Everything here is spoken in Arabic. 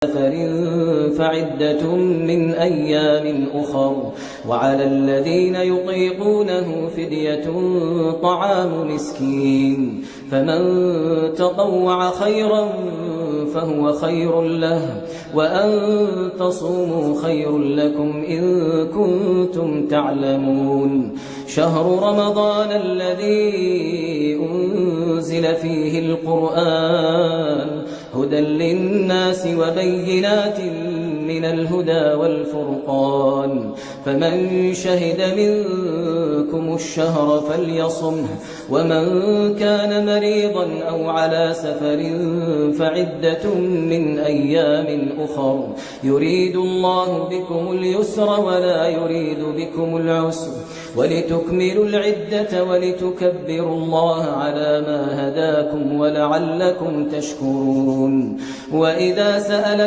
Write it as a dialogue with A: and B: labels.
A: سفر فعدة من أيام أخر وعلى الذين يطيقونه فدية طعام مسكين فمن تطوع خيرا فهو خير له وأن تصوموا خير لكم إن كنتم تعلمون شهر رمضان الذي أنزل فيه القرآن هدى للناس وبينات من الهدى والفرقان فمن شهد منكم الشهر فليصمه ومن كان مريضا أو على سفر فعدة من أيام أخر يريد الله بكم اليسر ولا يريد بكم العسر ولتكملوا العدة ولتكبروا الله على ما هداكم ولعلكم تشكرون وإذا سألك